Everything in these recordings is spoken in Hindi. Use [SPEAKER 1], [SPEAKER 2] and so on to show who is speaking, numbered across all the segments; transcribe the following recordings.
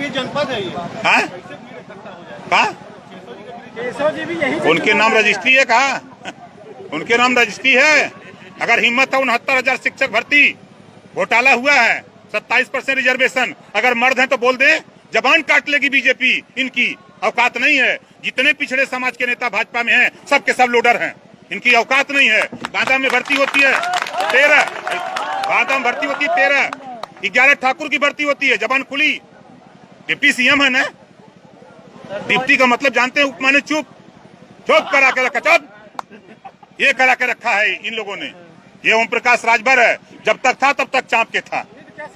[SPEAKER 1] केंद्रीय जनपद है ये।
[SPEAKER 2] हाँ कहा
[SPEAKER 1] केशव जी भी यही,
[SPEAKER 2] उनके नाम रजिस्ट्री है, कहा उनके नाम रजिस्ट्री है। अगर हिम्मत है 69,000 शिक्षक भर्ती घोटाला हुआ है, 27% रिजर्वेशन, अगर मर्द हैं तो बोल दे, जबान काट लेगी बीजेपी। इनकी औकात नहीं है। जितने पिछड़े समाज के नेता भाजपा में हैं, सब के सब लोडर हैं, इनकी औकात नहीं है। बांदा में भर्ती होती है 13, बांदा में भर्ती होती है 13, 11 ठाकुर की भर्ती होती है, जबान खुली। डिप्टी सीएम है ना, डिप्टी का मतलब जानते हैं, माने चुप चुप करा के रखा, चुप ये करा के रखा है इन लोगों ने। ये ओम प्रकाश राजभर है, जब तक था तब तक चाँप के था,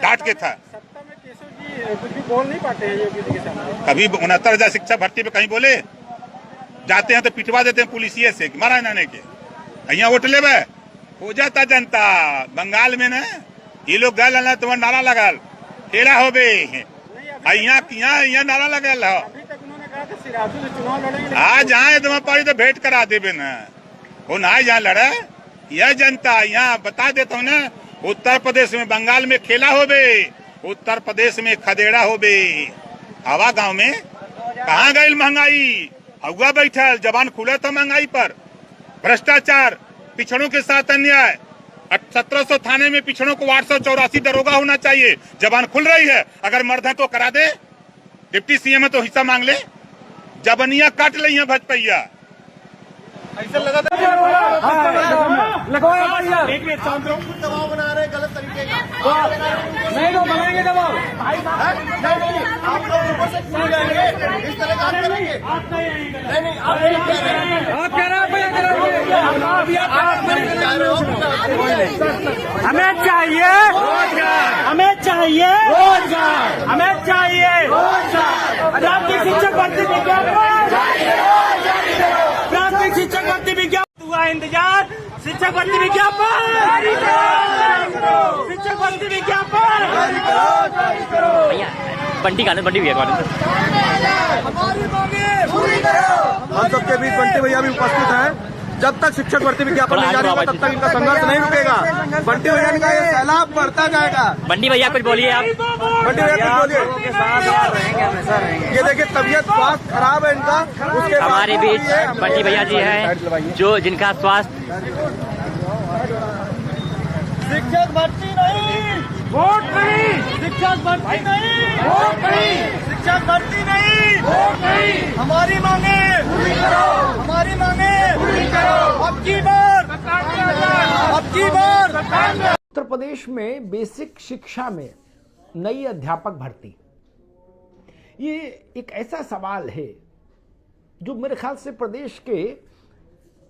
[SPEAKER 2] डांट के था।
[SPEAKER 1] सत्ता में केशव जी कुछ भी बोल नहीं पाते हैं योगी जी के सामने।
[SPEAKER 2] कभी 69,000 शिक्षक भर्ती पे कहीं बोले? जाते हैं तो पिटवा देते हैं पुलिसिये से, मारा नाने के। यहाँ वोट ले हो जाता जनता। बंगाल में ना ये लोग गल ना, तुम्हारा नारा लगल खेला हो बे, यहाँ नारा लगल हो।
[SPEAKER 1] अभी तक उन्होंने कहा था सिराजू से चुनाव लड़ेंगे।
[SPEAKER 2] आज आए तुम्हारे पारी तो भेंट करा देवे ना, वो ना जहाँ लड़े। यह जनता यहाँ बता देता हूँ ना, उत्तर प्रदेश में बंगाल में खेला हो बे, उत्तर प्रदेश में खदेड़ा हो बे। हवा गांव में कहाँ गई महंगाई? हवा बैठल, जबान खुला था महंगाई पर। भ्रष्टाचार, पिछड़ों के साथ अन्याय, 1700 थाने में पिछड़ों को 884 दरोगा होना चाहिए। जबान खुल रही है, अगर मर्द है तो करा दे। डिप्टी सीएम है तो हिस्सा मांग ले, जबनिया काट ली है भजपैया।
[SPEAKER 1] ऐसा लगा था दबाव बना रहे गलत तरीके का। नहीं तो बनाएंगे दबाव, नहीं आप लोग ऊपर से क्यों जाएंगे, इस तरह का करेंगे। नहीं आप कह रहे हो,
[SPEAKER 3] हमें चाहिए हमें चाहिए हमें चाहिए प्राथमिक शिक्षक भर्ती विज्ञापन, प्राथमिक शिक्षक भर्ती विज्ञापन हुआ इंतजार, शिक्षक भर्ती विज्ञापन, शिक्षक भर्ती विज्ञापन।
[SPEAKER 4] बंटी गाने बंटी भैया
[SPEAKER 1] हमारी मांगे पूरी करो। हम सबके बीच बंटी भैया भी उपस्थित हैं। जब तक शिक्षक भर्ती विज्ञापन नहीं जारी होगा तब तक इनका संघर्ष नहीं रुकेगा। बंटी भैया का ये सैलाब बढ़ता जाएगा।
[SPEAKER 4] बंटी भैया कुछ बोलिए आप।
[SPEAKER 1] बंटी भैया कुछ बोलिए। ये देखिए तबीयत स्वास्थ्य खराब है इनका, उसके
[SPEAKER 4] हमारे बीच बंटी भैया जी हैं जो जिनका स्वास्थ्य।
[SPEAKER 1] शिक्षक भर्ती नहीं, वोट नहीं, शिक्षक भर्ती नहीं, वोट नहीं, शिक्षक भर्ती नहीं, वोट नहीं। हमारी मांगे पूरी करो, हमारी मांगे पूरी करो। अब की बार, अब की बार।
[SPEAKER 5] उत्तर प्रदेश में बेसिक शिक्षा में नई अध्यापक भर्ती, ये एक ऐसा सवाल है जो मेरे ख्याल से प्रदेश के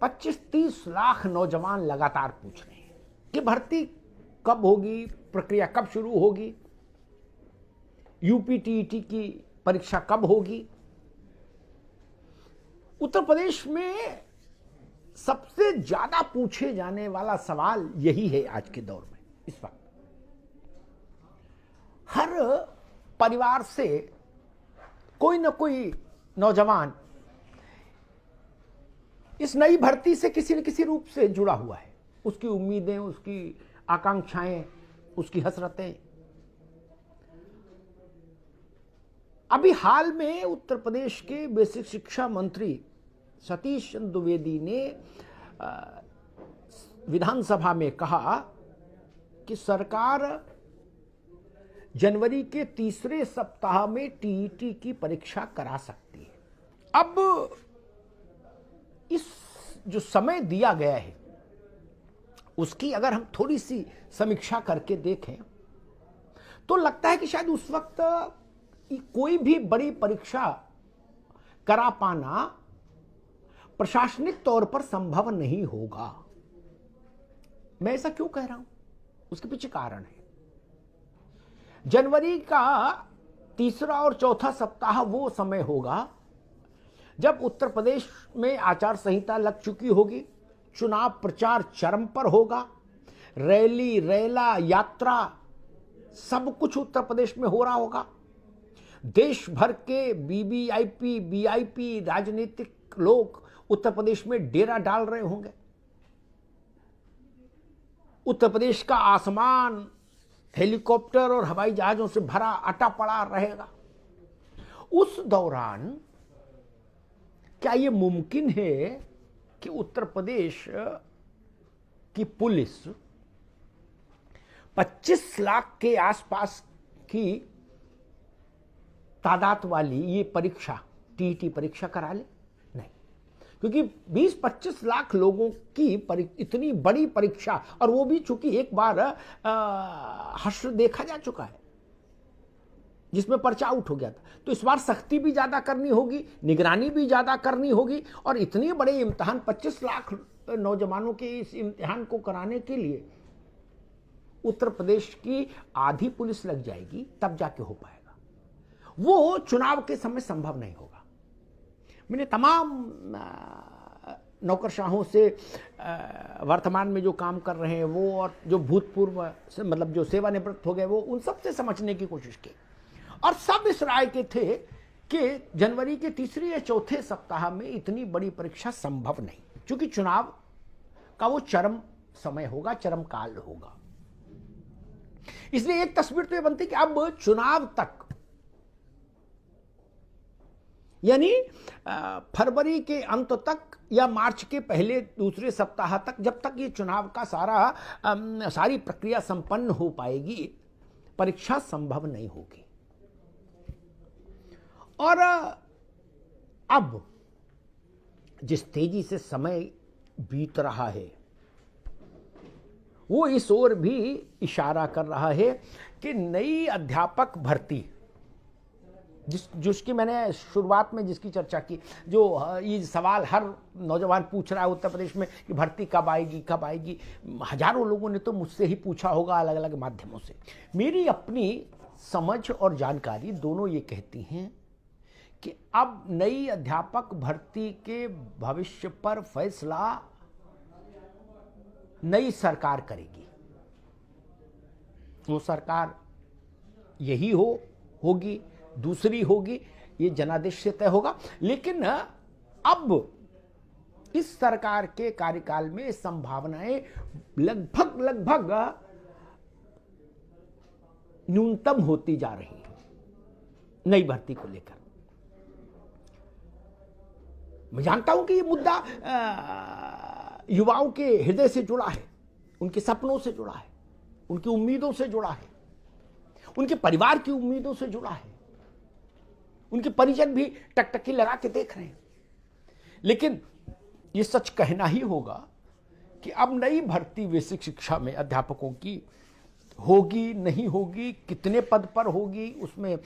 [SPEAKER 5] 25-30 लाख नौजवान लगातार पूछ रहे हैं कि भर्ती कब होगी, प्रक्रिया कब शुरू होगी, यूपीटीईटी की परीक्षा कब होगी। उत्तर प्रदेश में सबसे ज्यादा पूछे जाने वाला सवाल यही है आज के दौर में। इस वक्त हर परिवार से कोई न कोई नौजवान इस नई भर्ती से किसी न किसी रूप से जुड़ा हुआ है। उसकी उम्मीदें, उसकी आकांक्षाएं, उसकी हसरतें। अभी हाल में उत्तर प्रदेश के बेसिक शिक्षा मंत्री सतीश चंद्र द्विवेदी ने विधानसभा में कहा कि सरकार जनवरी के तीसरे सप्ताह में टीईटी की परीक्षा करा सकती है। अब इस जो समय दिया गया है उसकी अगर हम थोड़ी सी समीक्षा करके देखें तो लगता है कि शायद उस वक्त कोई भी बड़ी परीक्षा करा पाना प्रशासनिक तौर पर संभव नहीं होगा। मैं ऐसा क्यों कह रहा हूं, उसके पीछे कारण है। जनवरी का तीसरा और चौथा सप्ताह वो समय होगा जब उत्तर प्रदेश में आचार संहिता लग चुकी होगी, चुनाव प्रचार चरम पर होगा, रैली, रेला, यात्रा सब कुछ उत्तर प्रदेश में हो रहा होगा। देश भर के वीवीआईपी, वीआईपी राजनीतिक लोग उत्तर प्रदेश में डेरा डाल रहे होंगे। उत्तर प्रदेश का आसमान हेलीकॉप्टर और हवाई जहाजों से भरा अटा पड़ा रहेगा। उस दौरान क्या यह मुमकिन है कि उत्तर प्रदेश की पुलिस 25 लाख के आसपास की तादाद वाली ये परीक्षा टीईटी परीक्षा करा ले? नहीं, क्योंकि 20-25 लाख लोगों की इतनी बड़ी परीक्षा, और वो भी चूंकि एक बार हश्र देखा जा चुका है जिसमें पर्चा आउट हो गया था, तो इस बार सख्ती भी ज्यादा करनी होगी, निगरानी भी ज्यादा करनी होगी, और इतने बड़े इम्तिहान 25 लाख नौजवानों के इस इम्तिहान को कराने के लिए उत्तर प्रदेश की आधी पुलिस लग जाएगी, तब जाके हो पाएगा। वो चुनाव के समय संभव नहीं होगा। मैंने तमाम नौकरशाहों से वर्तमान में जो काम कर रहे हैं वो, और जो भूतपूर्व मतलब जो सेवानिवृत्त हो गए वो, उन सबसे समझने की कोशिश की, और सब इस राय के थे कि जनवरी के तीसरे या चौथे सप्ताह में इतनी बड़ी परीक्षा संभव नहीं, क्योंकि चुनाव का वो चरम समय होगा, चरम काल होगा। इसलिए एक तस्वीर तो ये बनती कि अब चुनाव तक, यानी फरवरी के अंत तक या मार्च के पहले दूसरे सप्ताह तक, जब तक ये चुनाव का सारी प्रक्रिया संपन्न हो पाएगी, परीक्षा संभव नहीं होगी। और अब जिस तेजी से समय बीत रहा है वो इस ओर भी इशारा कर रहा है कि नई अध्यापक भर्ती, जिसकी मैंने शुरुआत में जिसकी चर्चा की, जो ये सवाल हर नौजवान पूछ रहा है उत्तर प्रदेश में कि भर्ती कब आएगी कब आएगी, हजारों लोगों ने तो मुझसे ही पूछा होगा अलग अलग माध्यमों से। मेरी अपनी समझ और जानकारी दोनों ये कहती हैं कि अब नई अध्यापक भर्ती के भविष्य पर फैसला नई सरकार करेगी। वो सरकार यही होगी, दूसरी होगी, ये जनादेश से तय होगा। लेकिन अब इस सरकार के कार्यकाल में संभावनाएं लगभग न्यूनतम होती जा रही हैं नई भर्ती को लेकर। मैं जानता हूं कि ये मुद्दा युवाओं के हृदय से जुड़ा है, उनके सपनों से जुड़ा है, उनकी उम्मीदों से जुड़ा है, उनके परिवार की उम्मीदों से जुड़ा है, उनके परिजन भी टकटकी लगा के देख रहे हैं। लेकिन ये सच कहना ही होगा कि अब नई भर्ती बेसिक शिक्षा में अध्यापकों की होगी नहीं होगी, कितने पद पर होगी, उसमें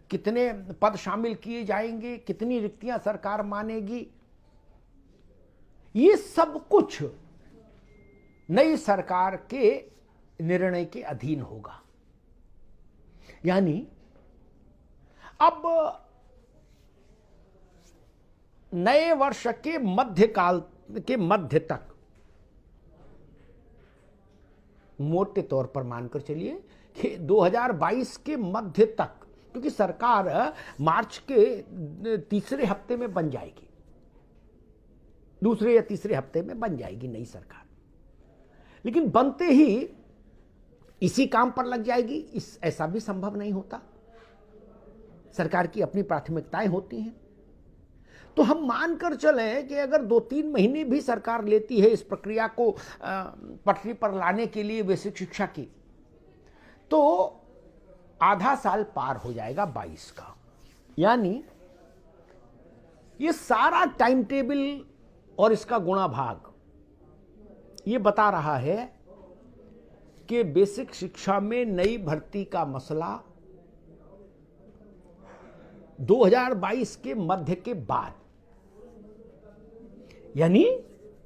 [SPEAKER 5] कितने पद शामिल किए जाएंगे, कितनी रिक्तियां सरकार मानेगी, ये सब कुछ नई सरकार के निर्णय के अधीन होगा। यानी अब नए वर्ष के मध्यकाल के मध्य तक, मोटे तौर पर मानकर चलिए कि 2022 के मध्य तक, क्योंकि सरकार मार्च के तीसरे हफ्ते में बन जाएगी, दूसरे या तीसरे हफ्ते में बन जाएगी नई सरकार। लेकिन बनते ही इसी काम पर लग जाएगी, ऐसा भी संभव नहीं होता। सरकार की अपनी प्राथमिकताएं होती हैं। तो हम मानकर चलें कि अगर 2-3 महीने भी सरकार लेती है इस प्रक्रिया को पटरी पर लाने के लिए बेसिक शिक्षा की, तो आधा साल पार हो जाएगा 22 का। यानी ये सारा टाइम टेबल और इसका गुणा भाग ये बता रहा है कि बेसिक शिक्षा में नई भर्ती का मसला 2022 के मध्य के बाद, यानी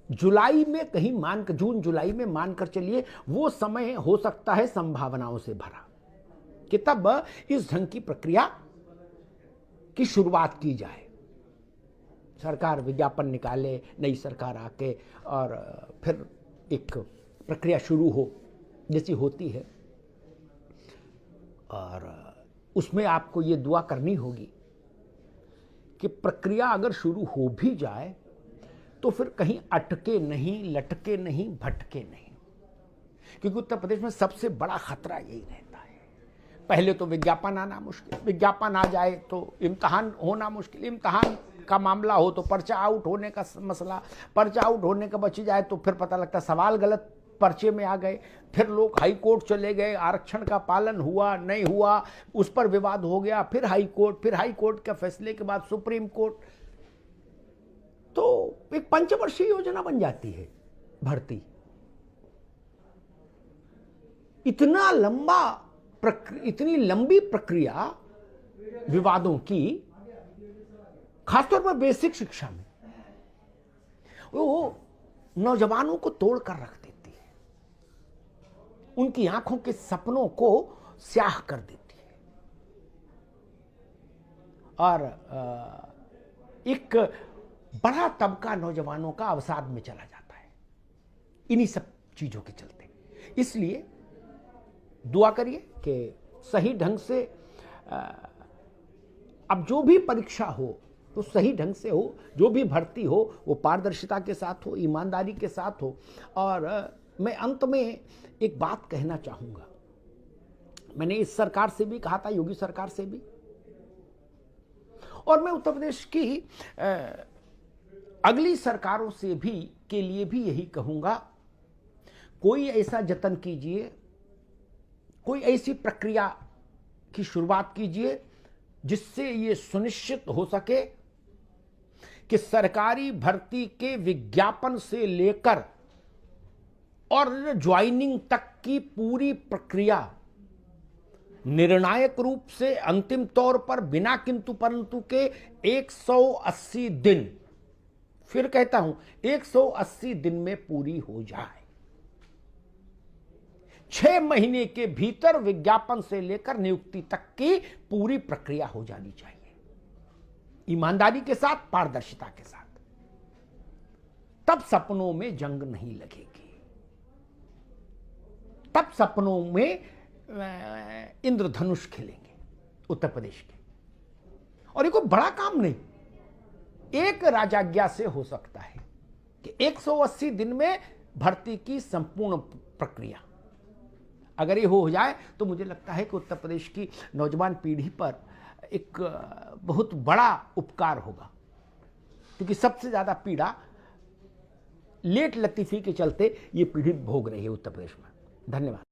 [SPEAKER 5] जुलाई में कहीं जून जुलाई में मानकर चलिए, वो समय हो सकता है संभावनाओं से भरा कि तब इस ढंग की प्रक्रिया की शुरुआत की जाए। सरकार विज्ञापन निकाले, नई सरकार आके, और फिर एक प्रक्रिया शुरू हो जैसी होती है। और उसमें आपको ये दुआ करनी होगी कि प्रक्रिया अगर शुरू हो भी जाए तो फिर कहीं अटके नहीं, लटके नहीं, भटके नहीं, क्योंकि उत्तर प्रदेश में सबसे बड़ा खतरा यही रहता है। पहले तो विज्ञापन आना मुश्किल, विज्ञापन आ जाए तो इम्तहान होना मुश्किल, इम्तहान का मामला हो तो पर्चा आउट होने का मसला, पर्चा आउट होने का बच जाए तो फिर पता लगता सवाल गलत पर्चे में आ गए, फिर लोग हाई कोर्ट चले गए, आरक्षण का पालन हुआ नहीं हुआ उस पर विवाद हो गया, फिर हाई कोर्ट के फैसले के बाद सुप्रीम कोर्ट, तो एक पंचवर्षीय योजना बन जाती है भर्ती। इतनी लंबी प्रक्रिया विवादों की, खासतौर पर बेसिक शिक्षा में, वो नौजवानों को तोड़ कर रख देती है, उनकी आंखों के सपनों को स्याह कर देती है और एक बड़ा तबका नौजवानों का अवसाद में चला जाता है इन्हीं सब चीजों के चलते। इसलिए दुआ करिए कि सही ढंग से अब जो भी परीक्षा हो तो सही ढंग से हो, जो भी भर्ती हो वो पारदर्शिता के साथ हो, ईमानदारी के साथ हो। और मैं अंत में एक बात कहना चाहूंगा, मैंने इस सरकार से भी कहा था, योगी सरकार से भी, और मैं उत्तर प्रदेश की अगली सरकारों से भी के लिए भी यही कहूंगा, कोई ऐसा जतन कीजिए, कोई ऐसी प्रक्रिया की शुरुआत कीजिए जिससे ये सुनिश्चित हो सके कि सरकारी भर्ती के विज्ञापन से लेकर और ज्वाइनिंग तक की पूरी प्रक्रिया निर्णायक रूप से अंतिम तौर पर बिना किंतु परंतु के 180 दिन, फिर कहता हूं 180 दिन में पूरी हो जाए। 6 महीने के भीतर विज्ञापन से लेकर नियुक्ति तक की पूरी प्रक्रिया हो जानी चाहिए, ईमानदारी के साथ, पारदर्शिता के साथ। तब सपनों में जंग नहीं लगेगी, तब सपनों में इंद्रधनुष खिलेंगे उत्तर प्रदेश के। और ये कोई बड़ा काम नहीं, एक राजाज्ञा से हो सकता है कि 180 दिन में भर्ती की संपूर्ण प्रक्रिया अगर ये हो जाए तो मुझे लगता है कि उत्तर प्रदेश की नौजवान पीढ़ी पर एक बहुत बड़ा उपकार होगा, क्योंकि सबसे ज्यादा पीड़ा लेट लतीफी के चलते ये पीढ़ी भोग रही है उत्तर प्रदेश में। धन्यवाद।